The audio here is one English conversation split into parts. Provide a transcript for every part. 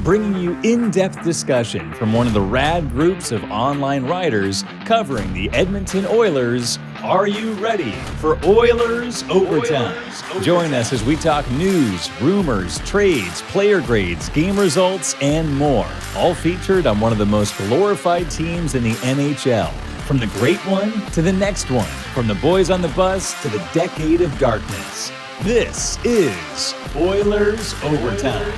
bringing you in-depth discussion from one of the rad groups of online writers covering the Edmonton Oilers. Are you ready for Oilers Overtime? Join us as we talk news, rumors, trades, player grades, game results, and more. All featured on one of the most glorified teams in the NHL. From the great one to the next one. From the boys on the bus to the decade of darkness. This is Oilers Overtime.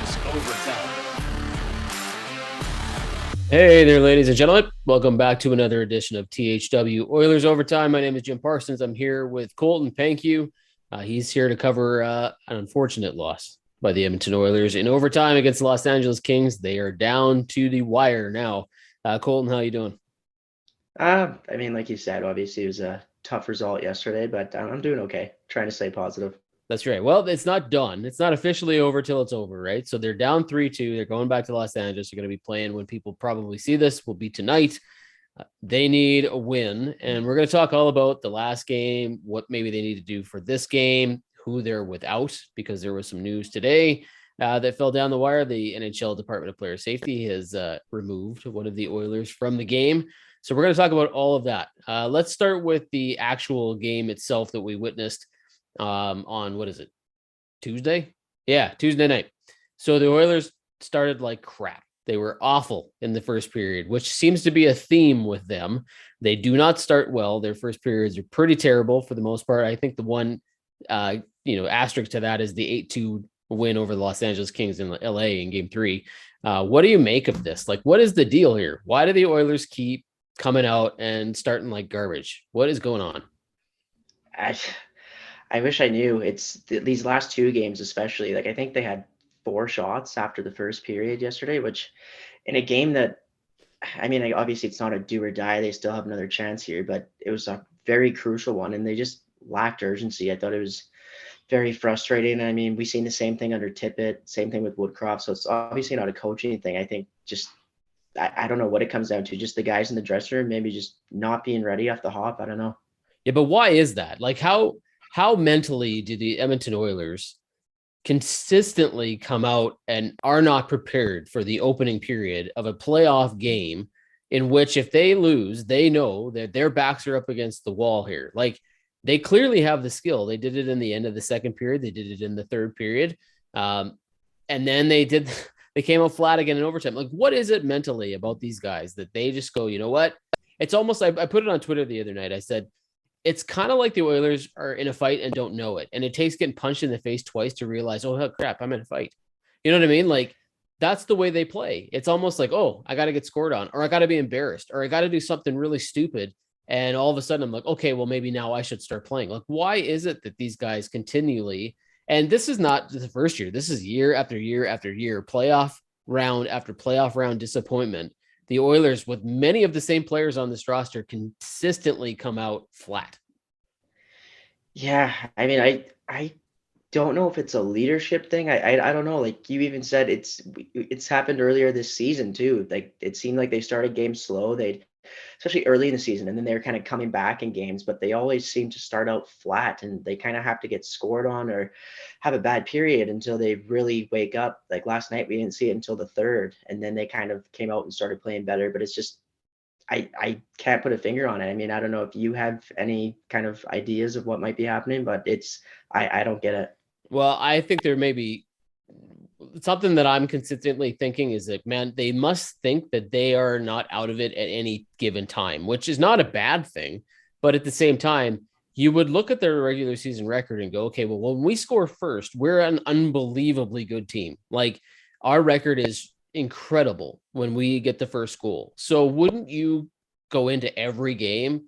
Hey there, ladies and gentlemen. Welcome back to another edition of THW Oilers Overtime. My name is Jim Parsons. I'm here with Colton Pankew. He's here to cover an unfortunate loss by the Edmonton Oilers in overtime against the Los Angeles Kings. They are down to the wire now. Colton, how you doing? Like you said, obviously it was a tough result yesterday, but I'm doing okay. Trying to stay positive. That's right. Well, it's not done. It's not officially over till it's over, right? So they're down 3-2. They're going back to Los Angeles. They're going to be playing when people probably see this will be tonight. They need a win, and we're going to talk all about the last game, what maybe they need to do for this game, who they're without, because there was some news today that fell down the wire. The NHL Department of Player Safety has removed one of the Oilers from the game. So we're going to talk about all of that. Let's start with the actual game itself that we witnessed on, what is it, Tuesday? Yeah, Tuesday night. So the Oilers started like crap. They were awful in the first period, which seems to be a theme with them. They do not start well. Their first periods are pretty terrible for the most part. I think the one, asterisk to that is the 8-2 win over the Los Angeles Kings in LA in game 3. What do you make of this? Like, what is the deal here? Why do the Oilers keep coming out and starting like garbage? What is going on? I wish I knew. It's these last two games, especially. Like, I think they had 4 shots after the first period yesterday, which in a game that, obviously it's not a do or die. They still have another chance here, but it was a very crucial one, and they just lacked urgency. I thought it was very frustrating. I mean, we've seen the same thing under Tippett, same thing with Woodcroft. So it's obviously not a coaching thing. I think just, I don't know what it comes down to. Just the guys in the dressing room, maybe just not being ready off the hop. I don't know. Yeah, but why is that? Like, how mentally do the Edmonton Oilers consistently come out and are not prepared for the opening period of a playoff game in which if they lose, they know that their backs are up against the wall here? Like, they clearly have the skill. They did it in the end of the second period. They did it in the third period. And then they came out flat again in overtime. Like, what is it mentally about these guys that they just go, you know what? It's almost, I put it on Twitter the other night. I said, it's kind of like the Oilers are in a fight and don't know it. And it takes getting punched in the face twice to realize, oh, hell, crap, I'm in a fight. You know what I mean? Like, that's the way they play. It's almost like, oh, I got to get scored on, or I got to be embarrassed, or I got to do something really stupid. And all of a sudden I'm like, okay, well, maybe now I should start playing. Like, why is it that these guys continually, and this is not the first year, this is year after year after year, playoff round after playoff round disappointment. The Oilers, with many of the same players on this roster, consistently come out flat. Yeah, I don't know if it's a leadership thing. I don't know. Like you even said, it's happened earlier this season too. Like it seemed like they started games slow. Especially early in the season, and then they're kind of coming back in games, but they always seem to start out flat, and they kind of have to get scored on or have a bad period until they really wake up. Like last night, we didn't see it until the third, and then they kind of came out and started playing better, but it's just, I can't put a finger on it. I mean, I don't know if you have any kind of ideas of what might be happening, but I don't get it. Well, I think there may be something that I'm consistently thinking is that, man, they must think that they are not out of it at any given time, which is not a bad thing. But at the same time, you would look at their regular season record and go, okay, well, when we score first, we're an unbelievably good team. Like, our record is incredible when we get the first goal. So wouldn't you go into every game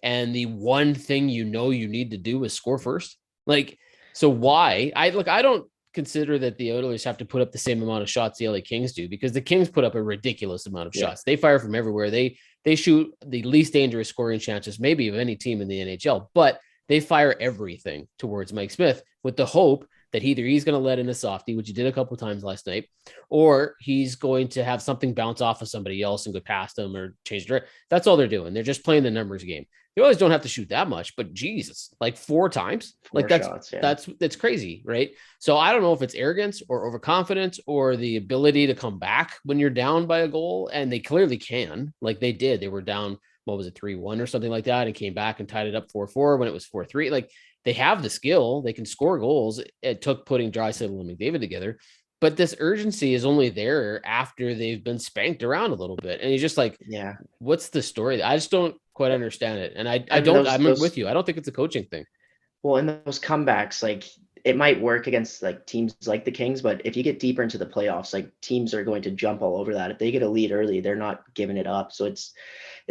and the one thing you need to do is score first? Like, so why? I don't consider that the Oilers have to put up the same amount of shots the LA Kings do, because the Kings put up a ridiculous amount of shots. They fire from everywhere. They shoot the least dangerous scoring chances maybe of any team in the NHL, but they fire everything towards Mike Smith with the hope that either he's going to let in a softie, which he did a couple of times last night, or he's going to have something bounce off of somebody else and go past them or change direction. That's all they're doing. They're just playing the numbers game. The Oilers don't have to shoot that much, but Jesus, like 4 times, like Four shots, yeah. that's crazy, right? So I don't know if it's arrogance or overconfidence or the ability to come back when you're down by a goal, and they clearly can, like they did. They were down, what was it, 3-1 or something like that, and came back and tied it up 4-4 when it was 4-3. Like they have the skill, they can score goals. It took putting Draisaitl and McDavid together. But this urgency is only there after they've been spanked around a little bit. And you're just like, Yeah. what's the story? I just don't quite understand it. And I'm with you. I don't think it's a coaching thing. Well, in those comebacks, like it might work against like teams like the Kings, but if you get deeper into the playoffs, like teams are going to jump all over that. If they get a lead early, they're not giving it up. So it's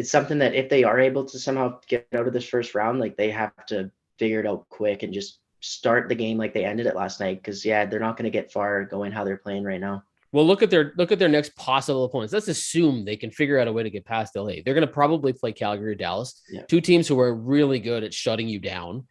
something that if they are able to somehow get out of this first round, like they have to figure it out quick and just start the game like they ended it last night. Because they're not going to get far going how they're playing right now. Well, look at their next possible opponents. Let's assume they can figure out a way to get past LA. They're going to probably play Calgary or Dallas, 2 teams who are really good at shutting you down.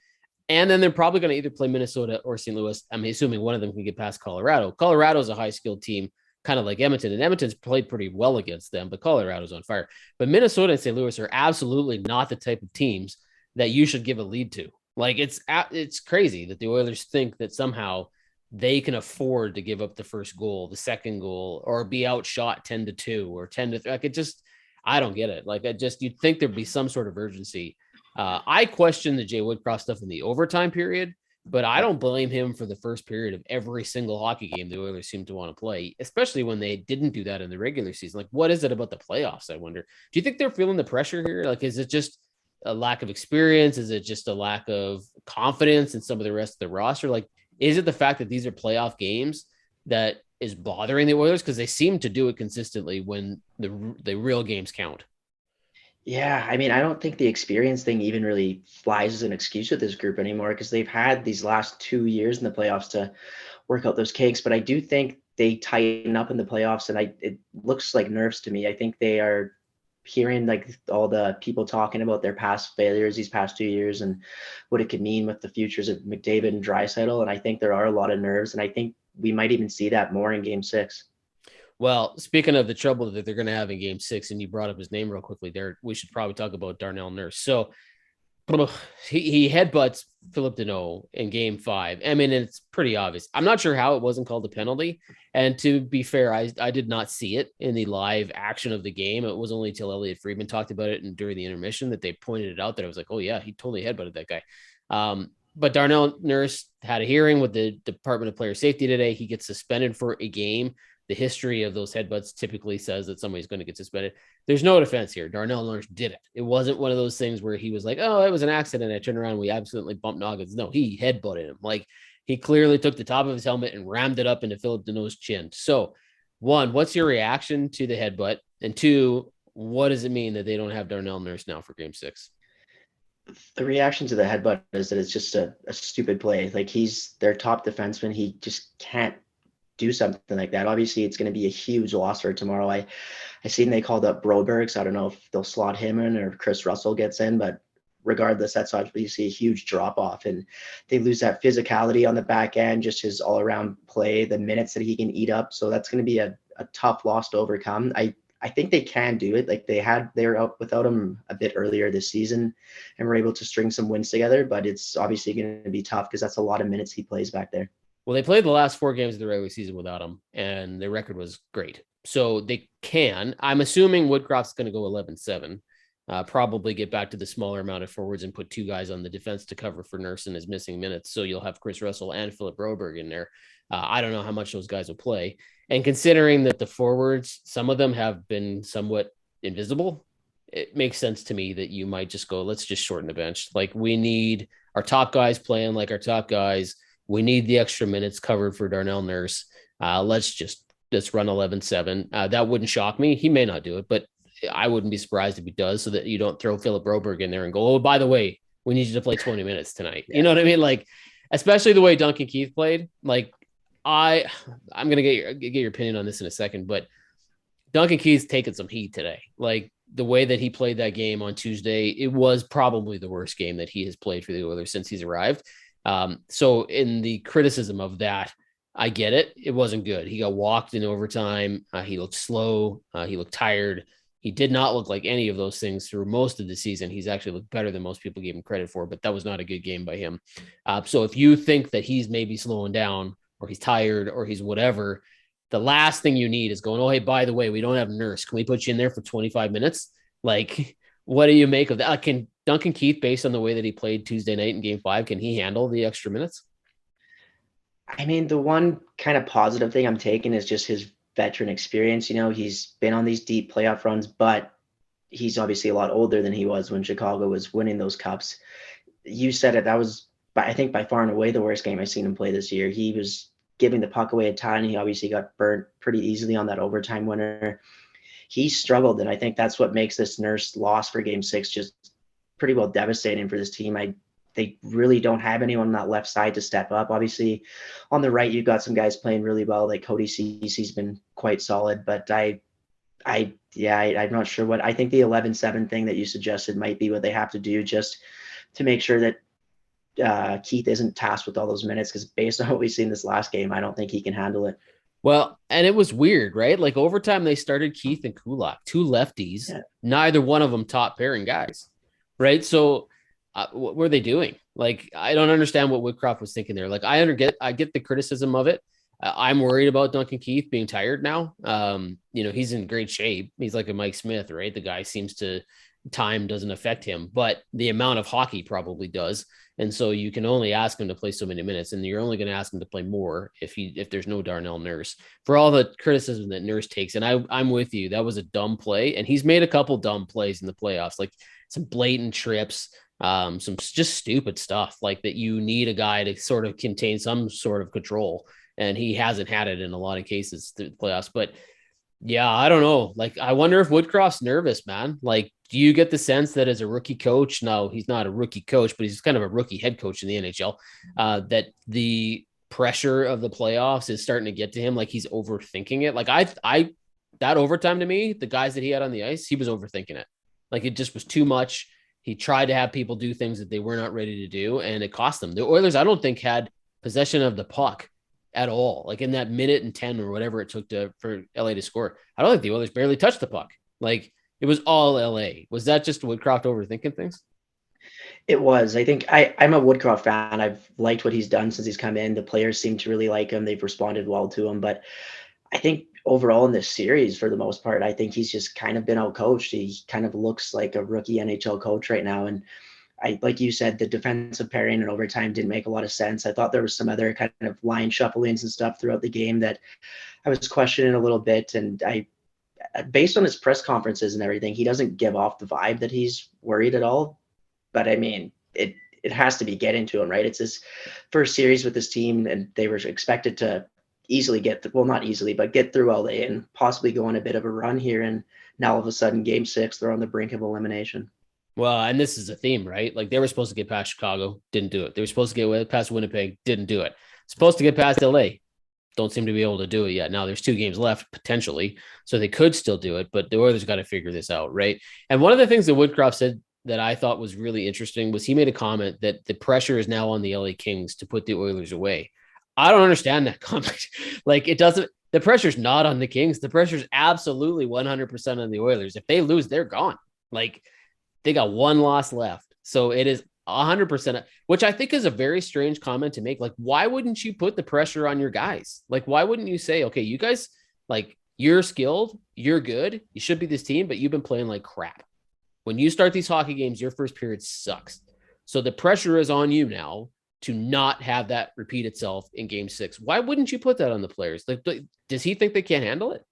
And then they're probably going to either play Minnesota or St. Louis. I'm assuming one of them can get past Colorado. Colorado's a high-skilled team, kind of like Edmonton, and Edmonton's played pretty well against them, but Colorado's on fire. But Minnesota and St. Louis are absolutely not the type of teams that you should give a lead to. Like it's crazy that the Oilers think that somehow they can afford to give up the first goal, the second goal, or be outshot 10-2 or 10-3. Like it just, I don't get it. Like you'd think there'd be some sort of urgency. I question the Jay Woodcroft stuff in the overtime period, but I don't blame him for the first period of every single hockey game the Oilers seem to want to play, especially when they didn't do that in the regular season. Like, what is it about the playoffs, I wonder? Do you think they're feeling the pressure here? Like, is it just a lack of experience? Is it just a lack of confidence in some of the rest of the roster? Like, is it the fact that these are playoff games that is bothering the Oilers? Because they seem to do it consistently when the real games count. Yeah, I mean, I don't think the experience thing even really flies as an excuse with this group anymore because they've had these last 2 years in the playoffs to work out those kinks. But I do think they tighten up in the playoffs, and it looks like nerves to me. I think they are hearing like all the people talking about their past failures these past 2 years and what it could mean with the futures of McDavid and Draisaitl. And I think there are a lot of nerves, and I think we might even see that more in Game 6. Well, speaking of the trouble that they're going to have in Game 6, and you brought up his name real quickly there, we should probably talk about Darnell Nurse. So he headbutts Philip Deneau in Game 5. I mean, it's pretty obvious. I'm not sure how it wasn't called a penalty. And to be fair, I did not see it in the live action of the game. It was only until Elliot Friedman talked about it and during the intermission that they pointed it out that I was like, oh yeah, he totally headbutted that guy. But Darnell Nurse had a hearing with the Department of Player Safety today. He gets suspended for a game. The history of those headbutts typically says that somebody's going to get suspended. There's no defense here. Darnell Nurse did it. It wasn't one of those things where he was like, oh, it was an accident. I turned around. We absolutely bumped noggins. No, he headbutted him. Like he clearly took the top of his helmet and rammed it up into Philip Deneau's chin. So 1, what's your reaction to the headbutt? And 2, what does it mean that they don't have Darnell Nurse now for Game 6? The reaction to the headbutt is that it's just a stupid play. Like he's their top defenseman. He just can't do something like that. Obviously, it's going to be a huge loss for tomorrow. I seen they called up Broberg, so I don't know if they'll slot him in or Chris Russell gets in, but regardless, that's obviously a huge drop off, and they lose that physicality on the back end, just his all around play, the minutes that he can eat up. So that's going to be a tough loss to overcome. I think they can do it. Like they were out without him a bit earlier this season and were able to string some wins together, but it's obviously going to be tough because that's a lot of minutes he plays back there. Well, they played the last 4 games of the regular season without him, and their record was great. So they can. I'm assuming Woodcroft's going to go 11-7, probably get back to the smaller amount of forwards and put 2 guys on the defense to cover for Nurse and his missing minutes. So you'll have Chris Russell and Philip Broberg in there. I don't know how much those guys will play. And considering that the forwards, some of them have been somewhat invisible, it makes sense to me that you might just go, let's just shorten the bench. Like we need our top guys playing like our top guys. We need the extra minutes covered for Darnell Nurse. Let's run 11-7. That wouldn't shock me. He may not do it, but I wouldn't be surprised if he does, so that you don't throw Philip Broberg in there and go, oh, by the way, we need you to play 20 minutes tonight. Yeah. You know what I mean? Like, especially the way Duncan Keith played. Like, I'm going to get your opinion on this in a second, but Duncan Keith's taken some heat today. Like, the way that he played that game on Tuesday, it was probably the worst game that he has played for the Oilers since he's arrived. So in the criticism of that, I get it. It wasn't good. He got walked in overtime. He looked slow. He looked tired. He did not look like any of those things through most of the season. He's actually looked better than most people gave him credit for, but that was not a good game by him. So if you think that he's maybe slowing down or he's tired or he's whatever, the last thing you need is going, oh, hey, by the way, we don't have Nurse. Can we put you in there for 25 minutes? Like, what do you make of that? Can Duncan Keith, based on the way that he played Tuesday night in game 5, can he handle the extra minutes? I mean, the one kind of positive thing I'm taking is just his veteran experience. He's been on these deep playoff runs, but he's obviously a lot older than he was when Chicago was winning those cups. You said it. That was, I think, by far and away the worst game I've seen him play this year. He was giving the puck away a ton. He obviously got burnt pretty easily on that overtime winner. He struggled, and I think that's what makes this Nurse loss for game 6 just pretty well devastating for this team. They really don't have anyone on that left side to step up. Obviously, on the right, you've got some guys playing really well, like Cody Cece's been quite solid, but I'm not sure what. I think the 11-7 thing that you suggested might be what they have to do just to make sure that Keith isn't tasked with all those minutes, because based on what we've seen this last game, I don't think he can handle it. Well, and it was weird, right? Like overtime, they started Keith and Kulak, two lefties, neither one of them top pairing guys, right? So what were they doing? Like, I don't understand what Woodcroft was thinking there. Like, I get the criticism of it. I'm worried about Duncan Keith being tired now. He's in great shape. He's like a Mike Smith, right? The guy seems to, time doesn't affect him, but the amount of hockey probably does. And so you can only ask him to play so many minutes, and you're only going to ask him to play more if there's no Darnell Nurse. For all the criticism that Nurse takes, and I'm with you, that was a dumb play, and he's made a couple dumb plays in the playoffs, like some blatant trips, some just stupid stuff, like that you need a guy to sort of contain some sort of control, and he hasn't had it in a lot of cases through the playoffs. But yeah, I don't know. Like, I wonder if Woodcroft's nervous, man. Like, do you get the sense that as a rookie coach, no, he's not a rookie coach, but he's kind of a rookie head coach in the NHL, that the pressure of the playoffs is starting to get to him? Like, he's overthinking it. Like, that overtime, to me, the guys that he had on the ice, he was overthinking it. Like, it just was too much. He tried to have people do things that they were not ready to do, and it cost them. The Oilers, I don't think, had possession of the puck at all. Like, in that minute and 10 or whatever it took for LA to score, I don't think the Oilers barely touched the puck. Like, it was all LA. Was that just Woodcroft overthinking things? It was. I think I'm a Woodcroft fan. I've liked what he's done since he's come in. The players seem to really like him. They've responded well to him. But I think overall in this series, for the most part, I think he's just kind of been outcoached. He kind of looks like a rookie NHL coach right now. And like you said, the defensive pairing and overtime didn't make a lot of sense. I thought there was some other kind of line shufflings and stuff throughout the game that I was questioning a little bit. And based on his press conferences and everything, he doesn't give off the vibe that he's worried at all. But I mean, it has to be getting to him, right? It's his first series with this team, and they were expected to easily not easily, but get through LA and possibly go on a bit of a run here. And now all of a sudden, game 6, they're on the brink of elimination. Well, and this is a theme, right? Like, they were supposed to get past Chicago, didn't do it. They were supposed to get past Winnipeg, didn't do it. Supposed to get past LA, don't seem to be able to do it yet. Now there's 2 games left potentially, so they could still do it, but the Oilers got to figure this out, right? And one of the things that Woodcroft said that I thought was really interesting was he made a comment that the pressure is now on the LA Kings to put the Oilers away. I don't understand that comment. Like, the pressure's not on the Kings. The pressure's absolutely 100% on the Oilers. If they lose, they're gone. Like, they got 1 loss left. So it is 100%, which I think is a very strange comment to make. Like, why wouldn't you put the pressure on your guys? Like, why wouldn't you say, okay, you guys, like, you're skilled, you're good, you should be this team, but you've been playing like crap. When you start these hockey games, your first period sucks. So the pressure is on you now to not have that repeat itself in game 6. Why wouldn't you put that on the players? Like, does he think they can't handle it?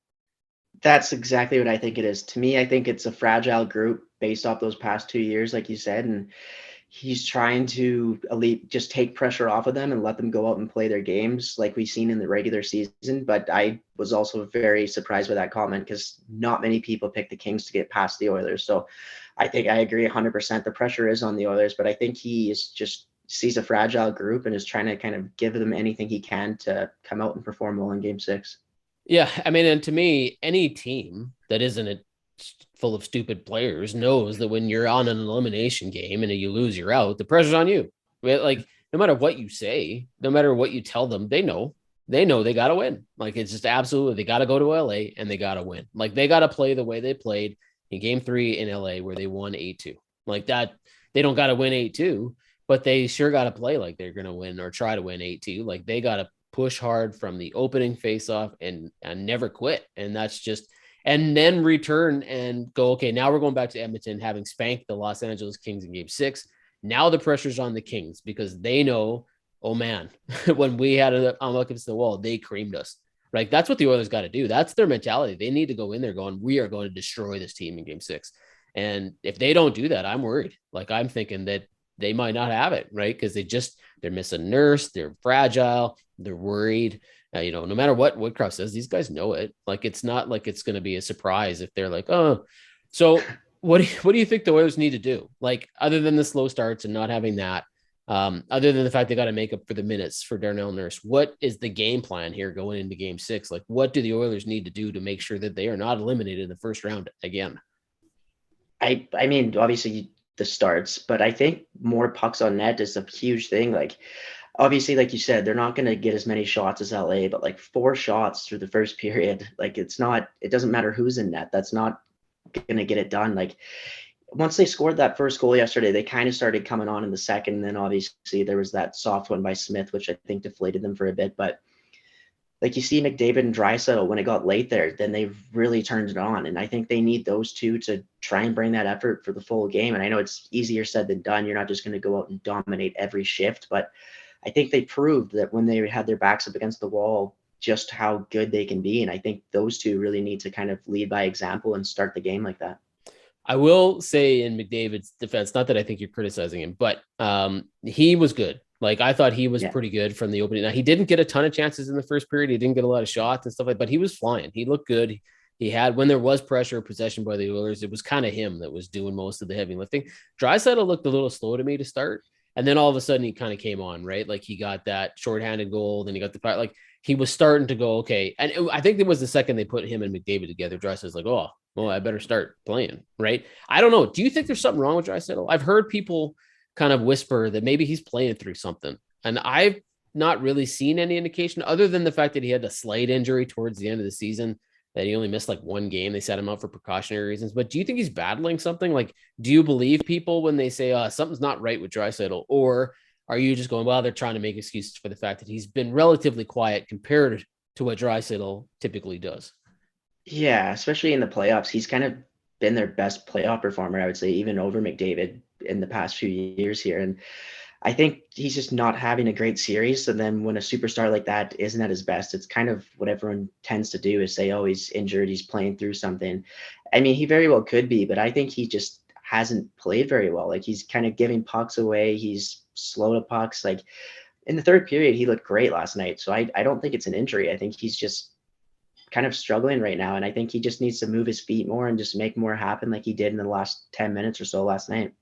That's exactly what I think it is. To me, I think it's a fragile group based off those past 2 years, like you said, and he's trying to just take pressure off of them and let them go out and play their games like we've seen in the regular season. But I was also very surprised by that comment, because not many people picked the Kings to get past the Oilers. So I think I agree 100%. The pressure is on the Oilers, but I think he is just sees a fragile group and is trying to kind of give them anything he can to come out and perform well in game 6. Yeah, I mean, and to me, any team that isn't full of stupid players knows that when you're on an elimination game and you lose, you're out. The pressure's on you. Like, no matter what you say, no matter what you tell them, they know they got to win. Like, it's just absolutely, they got to go to LA and they got to win. Like, they got to play the way they played in game 3 in LA where they won 8-2. Like that, they don't got to win 8-2, but they sure got to play like they're going to win or try to win 8-2. Like they got to push hard from the opening faceoff and never quit. And that's just, and then return and go, okay, now we're going back to Edmonton, having spanked the Los Angeles Kings in game 6. Now the pressure's on the Kings because they know, oh man, when we had an up against the wall, they creamed us. Right? That's what the Oilers got to do. That's their mentality. They need to go in there going, we are going to destroy this team in game 6. And if they don't do that, I'm worried. Like I'm thinking that they might not have it, right? Because they're missing Nurse, they're fragile, they're worried. No matter what Woodcroft says, these guys know it. Like it's not like it's going to be a surprise if they're like, oh. So what do you think the Oilers need to do? Like other than the slow starts and not having that, other than the fact they got to make up for the minutes for Darnell Nurse, what is the game plan here going into game 6? Like what do the Oilers need to do to make sure that they are not eliminated in the first round again? I mean, obviously the starts, but I think more pucks on net is a huge thing. Like obviously, like you said, they're not going to get as many shots as LA, but like 4 shots through the first period, like it doesn't matter who's in net. That's not going to get it done. Like once they scored that first goal yesterday, they kind of started coming on in the second. And then obviously there was that soft one by Smith, which I think deflated them for a bit. But like you see McDavid and Draisaitl, when it got late there, then they really turned it on. And I think they need those two to try and bring that effort for the full game. And I know it's easier said than done. You're not just going to go out and dominate every shift. But I think they proved that when they had their backs up against the wall, just how good they can be. And I think those two really need to kind of lead by example and start the game like that. I will say in McDavid's defense, not that I think you're criticizing him, but he was good. Like I thought he was pretty good from the opening. Now he didn't get a ton of chances in the first period. He didn't get a lot of shots and stuff like that, but he was flying. He looked good. He had, when there was pressure, possession by the Oilers, it was kind of him that was doing most of the heavy lifting. Draisaitl looked a little slow to me to start. And then all of a sudden he kind of came on, right? Like he got that shorthanded goal. Then he got the, like he was starting to go, okay. And I think it was the second they put him and McDavid together. Draisaitl's like, oh, well, I better start playing, right? I don't know. Do you think there's something wrong with Draisaitl? I've heard people kind of whisper that maybe he's playing through something. And I've not really seen any indication other than the fact that he had a slight injury towards the end of the season, that he only missed like 1 game. They set him out for precautionary reasons. But do you think he's battling something? Like, do you believe people when they say something's not right with Draisaitl? Or are you just going, well, they're trying to make excuses for the fact that he's been relatively quiet compared to what Draisaitl typically does? Yeah, especially in the playoffs. He's kind of been their best playoff performer, I would say, even over McDavid in the past few years here. And I think he's just not having a great series. And then when a superstar like that isn't at his best, it's kind of what everyone tends to do is say, oh, he's injured, he's playing through something. I mean, he very well could be, but I think he just hasn't played very well. Like he's kind of giving pucks away. He's slow to pucks. Like in the third period, he looked great last night. So I don't think it's an injury. I think he's just kind of struggling right now. And I think he just needs to move his feet more and just make more happen like he did in the last 10 minutes or so last night.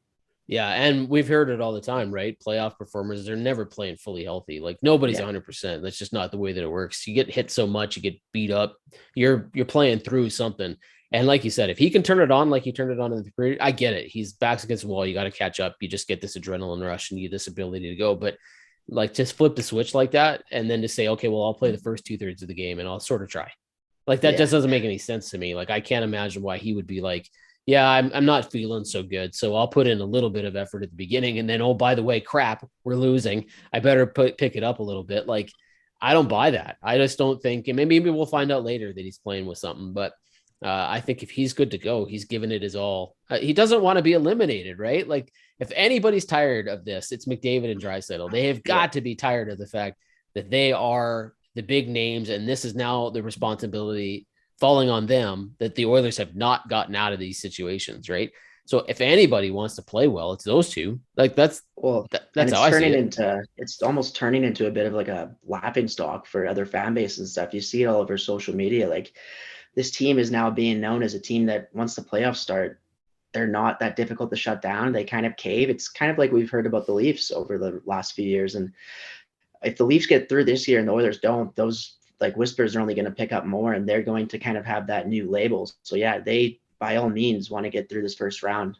Yeah, and we've heard it all the time, right? Playoff performers, they're never playing fully healthy. Like nobody's 100%. That's just not the way that it works. You get hit so much, you get beat up. You're playing through something. And like you said, if he can turn it on like he turned it on in the period, I get it. He's backs against the wall. You got to catch up. You just get this adrenaline rush and you get this ability to go. But like just flip the switch like that and then to say, okay, well, I'll play the first 2/3 of the game and I'll sort of try. Like that just doesn't make any sense to me. Like I can't imagine why he would be like, yeah, I'm not feeling so good. So I'll put in a little bit of effort at the beginning. And then, oh, by the way, crap, we're losing. I better pick it up a little bit. Like, I don't buy that. I just don't think, and maybe we'll find out later that he's playing with something. But I think if he's good to go, he's given it his all. He doesn't want to be eliminated, right? Like if anybody's tired of this, it's McDavid and Draisaitl. They have got to be tired of the fact that they are the big names. And this is now the responsibility falling on them that the Oilers have not gotten out of these situations, right? So if anybody wants to play well, it's those two. Like that's how I see it. It's almost turning into a bit of like a laughing stock for other fan bases and stuff. You see it all over social media. Like this team is now being known as a team that once the playoffs start, they're not that difficult to shut down. They kind of cave. It's kind of like we've heard about the Leafs over the last few years. And if the Leafs get through this year and the Oilers don't, those like whispers are only going to pick up more and they're going to kind of have that new label. So yeah, they by all means want to get through this first round.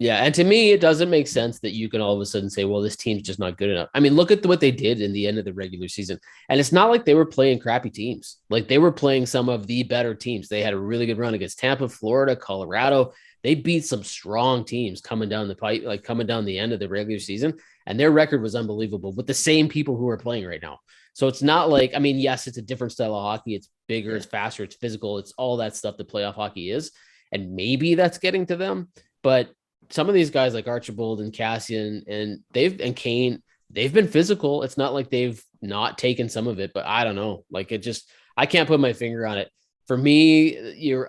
Yeah, and to me, it doesn't make sense that you can all of a sudden say, well, this team's just not good enough. I mean, look at what they did in the end of the regular season. And it's not like they were playing crappy teams. Like they were playing some of the better teams. They had a really good run against Tampa, Florida, Colorado. They beat some strong teams coming down the pipe, like coming down the end of the regular season. And their record was unbelievable with the same people who are playing right now. So it's not like, I mean, yes, it's a different style of hockey. It's bigger, it's faster, it's physical. It's all that stuff that playoff hockey is. And maybe that's getting to them. But some of these guys like Archibald and Cassian and Kane, they've been physical. It's not like they've not taken some of it, but I don't know. Like it just, I can't put my finger on it. For me,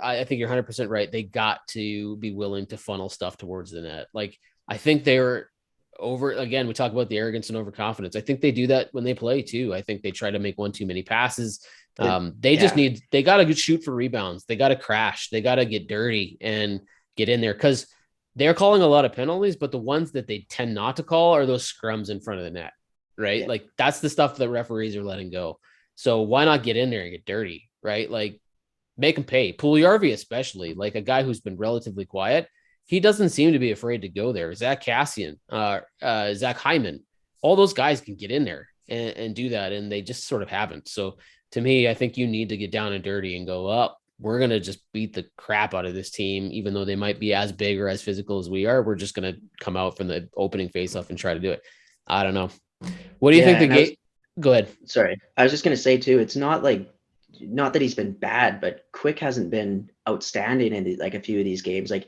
I think you're 100% right. They got to be willing to funnel stuff towards the net. Like I think they're over, again, we talk about the arrogance and overconfidence. I think they do that when they play too. I think they try to make one too many passes. They got to shoot for rebounds. They got to crash. They got to get dirty and get in there because they're calling a lot of penalties, but the ones that they tend not to call are those scrums in front of the net, right? Yeah. Like that's the stuff that referees are letting go. So why not get in there and get dirty, right? Like make them pay. Puljujarvi especially, like a guy who's been relatively quiet, he doesn't seem to be afraid to go there. Zach Cassian, Zach Hyman, all those guys can get in there and do that, and they just sort of haven't. So to me, I think you need to get down and dirty and go up. We're going to just beat the crap out of this team, even though they might be as big or as physical as we are. We're just going to come out from the opening faceoff and try to do it. I don't know. What do you think the game? Go ahead. Sorry. I was just going to say too, it's not that he's been bad, but Quick hasn't been outstanding in like a few of these games. Like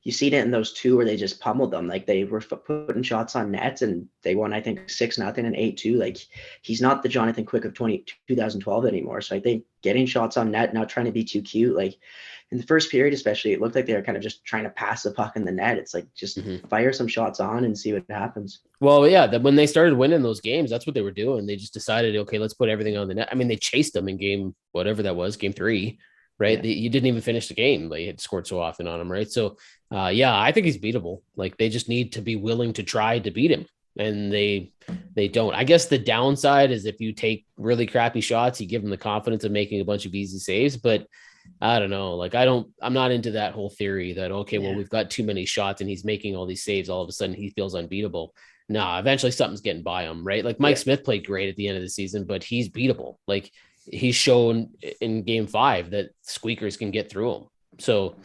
you seen it in those two where they just pummeled them. Like they were putting shots on nets and they won, I think 6-0 and 8-2. Like he's not the Jonathan Quick of 2012 anymore. So I think getting shots on net, not trying to be too cute. Like in the first period, especially, it looked like they were kind of just trying to pass the puck in the net. It's like, just fire some shots on and see what happens. Well, yeah, when they started winning those games, that's what they were doing. They just decided, okay, let's put everything on the net. I mean, they chased them in game, whatever that was, game 3. Right. Yeah. You didn't even finish the game. They had scored so often on him. Right. So, I think he's beatable. Like they just need to be willing to try to beat him. And they don't. I guess the downside is if you take really crappy shots, you give them the confidence of making a bunch of easy saves. But I don't know. Like I'm not into that whole theory that, okay, well, we've got too many shots and he's making all these saves. All of a sudden he feels unbeatable. No, eventually something's getting by him. Right. Like Mike Smith played great at the end of the season, but he's beatable. Like, he's shown in game 5 that squeakers can get through him. So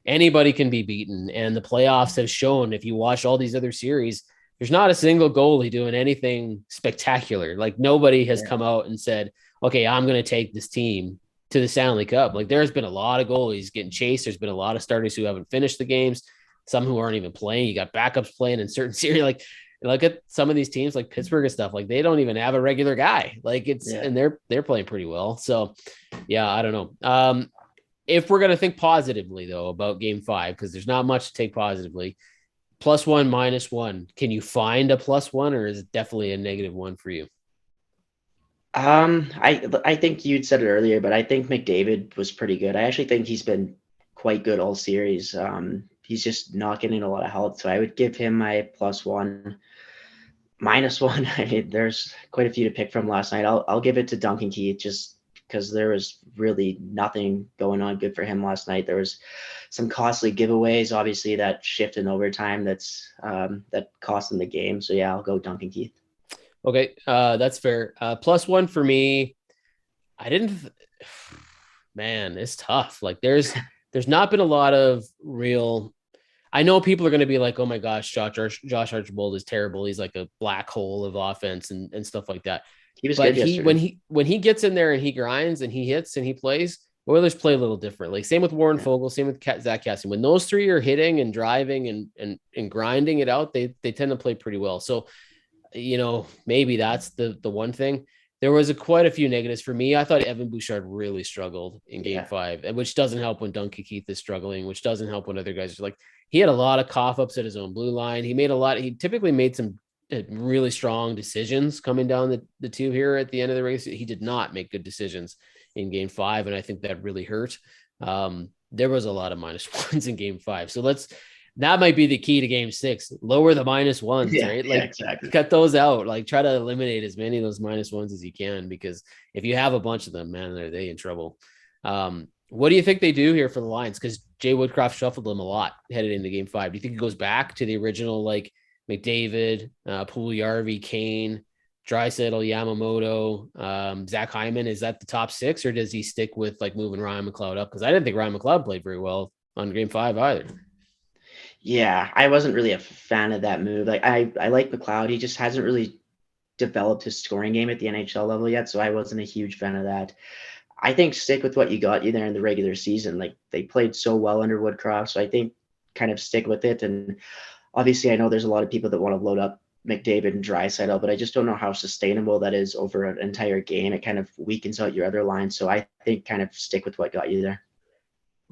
anybody can be beaten. And the playoffs have shown, if you watch all these other series, there's not a single goalie doing anything spectacular. Like nobody has come out and said, okay, I'm going to take this team to the Stanley Cup. Like there's been a lot of goalies getting chased. There's been a lot of starters who haven't finished the games, some who aren't even playing. You got backups playing in certain series. Like look at some of these teams like Pittsburgh and stuff, like they don't even have a regular guy. Like and they're playing pretty well. So I don't know. If we're going to think positively though, about game 5, because there's not much to take positively, +1, -1, can you find a +1 or is it definitely a -1 for you? I think you'd said it earlier, but I think McDavid was pretty good. I actually think he's been quite good all series. He's just not getting a lot of help. So I would give him my +1. -1, I mean, there's quite a few to pick from last night. I'll give it to Duncan Keith just because there was really nothing going on good for him last night. There was some costly giveaways, obviously, that shift in overtime that cost him the game. So I'll go Duncan Keith. Okay, that's fair. +1 for me. Man, it's tough. Like there's not been a lot of real. I know people are going to be like, oh my gosh, Josh Archibald is terrible. He's like a black hole of offense and stuff like that. He was good yesterday. When he gets in there and he grinds and he hits and he plays, Oilers play a little differently. Same with Warren Fogle, same with Zach Cassian. When those three are hitting and driving and grinding it out, they tend to play pretty well. So, maybe that's the one thing. There was quite a few negatives for me. I thought Evan Bouchard really struggled in game 5, which doesn't help when Duncan Keith is struggling, which doesn't help when other guys are like, he had a lot of cough ups at his own blue line. He typically made some really strong decisions coming down the tube here at the end of the race. He did not make good decisions in game 5. And I think that really hurt. There was a lot of -1s in game 5. So that might be the key to game 6. Lower the -1s, right? Like exactly. Cut those out. Like try to eliminate as many of those -1s as you can, because if you have a bunch of them, man, are they in trouble. What do you think they do here for the Lions? Because Jay Woodcroft shuffled them a lot headed into game 5. Do you think he goes back to the original, like McDavid, Puljujarvi, Kane, Draisaitl, Yamamoto, Zach Hyman? Is that the top 6, or does he stick with like moving Ryan McLeod up? Because I didn't think Ryan McLeod played very well on game 5 either. Yeah, I wasn't really a fan of that move. Like I like McLeod. He just hasn't really developed his scoring game at the NHL level yet, so I wasn't a huge fan of that. I think stick with what you got you there in the regular season. Like they played so well under Woodcroft, so I think kind of stick with it. And obviously, I know there's a lot of people that want to load up McDavid and Draisaitl, but I just don't know how sustainable that is over an entire game. It kind of weakens out your other line. So I think kind of stick with what got you there.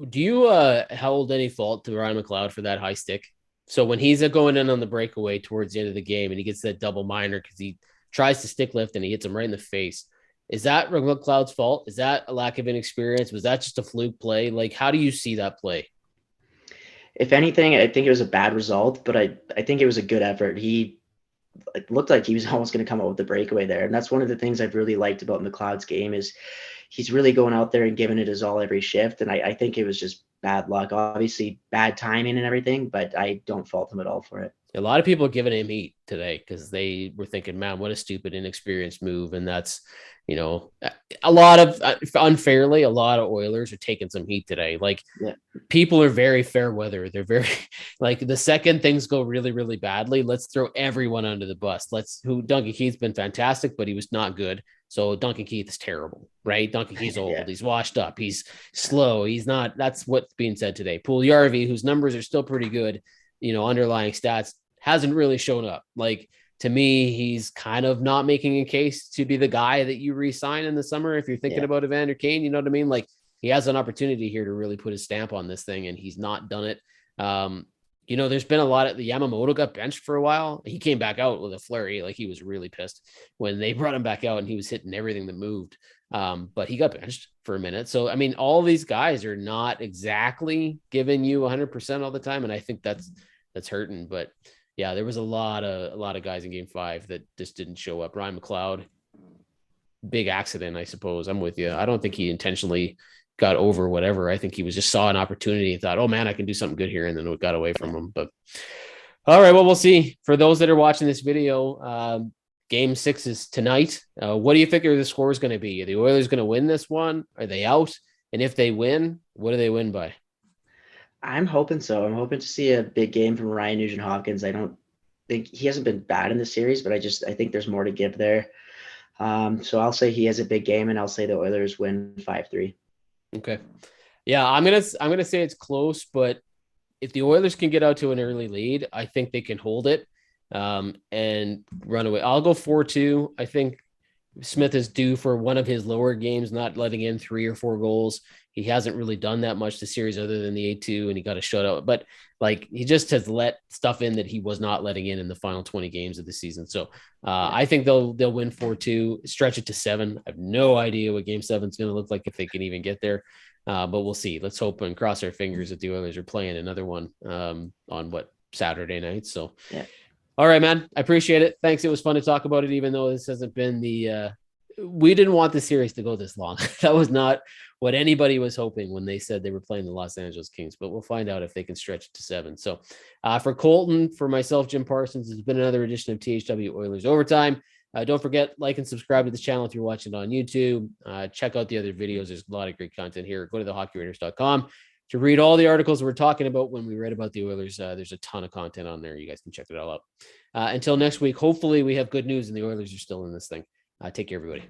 Do you hold any fault to Ryan McLeod for that high stick? So when he's going in on the breakaway towards the end of the game and he gets that double minor because he tries to stick lift and he hits him right in the face, is that McLeod's fault? Is that a lack of inexperience? Was that just a fluke play? Like, how do you see that play? If anything, I think it was a bad result, but I think it was a good effort. It looked like he was almost going to come out with the breakaway there. And that's one of the things I've really liked about McLeod's game is he's really going out there and giving it his all every shift. And I think it was just bad luck, obviously bad timing and everything, but I don't fault him at all for it. A lot of people are giving him heat today because they were thinking, man, what a stupid, inexperienced move. And that's, a lot of unfairly, a lot of Oilers are taking some heat today. Like people are very fair weather. They're very like the second things go really, really badly, let's throw everyone under the bus. Duncan Keith's been fantastic, but he was not good. So Duncan Keith is terrible, right? Duncan Keith's old. Yeah. He's washed up. He's slow. He's not. That's what's being said today. Puljujarvi, whose numbers are still pretty good, underlying stats, hasn't really shown up. Like, to me, he's kind of not making a case to be the guy that you re-sign in the summer if you're thinking about Evander Kane. You know what I mean? Like, he has an opportunity here to really put his stamp on this thing, and he's not done it. There's been a lot of the Yamamoto got benched for a while. He came back out with a flurry. Like, he was really pissed when they brought him back out and he was hitting everything that moved. But he got benched for a minute. So, I mean, all these guys are not exactly giving you 100% all the time. And I think that's hurting. But yeah, there was a lot of guys in game 5 that just didn't show up. Ryan McLeod, big accident, I suppose. I'm with you. I don't think he intentionally got over whatever. I think he just saw an opportunity and thought, oh man, I can do something good here. And then it got away from him. But all right, well, we'll see. For those that are watching this video, game 6 is tonight. What do you think the score is going to be? Are the Oilers going to win this one? Are they out? And if they win, what do they win by? I'm hoping so. I'm hoping to see a big game from Ryan Nugent-Hopkins. I don't think he hasn't been bad in the series, but I think there's more to give there. So I'll say he has a big game, and I'll say the Oilers win 5-3. Okay. Yeah, I'm gonna say it's close, but if the Oilers can get out to an early lead, I think they can hold it and run away. I'll go 4-2. I think Smith is due for one of his lower games, not letting in 3 or 4 goals. He hasn't really done that much this series other than the 8-2, and he got a shutout. But like, he just has let stuff in that he was not letting in the final 20 games of the season. So I think they'll win 4-2, stretch it to 7. I have no idea what game 7 is going to look like if they can even get there. But we'll see. Let's hope and cross our fingers that the Oilers are playing another one on Saturday night. So, yeah. All right, man. I appreciate it. Thanks. It was fun to talk about it, even though this hasn't been we didn't want the series to go this long. That was not what anybody was hoping when they said they were playing the Los Angeles Kings, but we'll find out if they can stretch it to 7. So for Colton, for myself, Jim Parsons, it's been another edition of THW Oilers Overtime. Don't forget, like and subscribe to this channel if you're watching it on YouTube. Check out the other videos. There's a lot of great content here. Go to thehockeywriters.com to read all the articles we're talking about when we read about the Oilers. There's a ton of content on there. You guys can check it all out. Until next week, hopefully we have good news and the Oilers are still in this thing. Take care, everybody.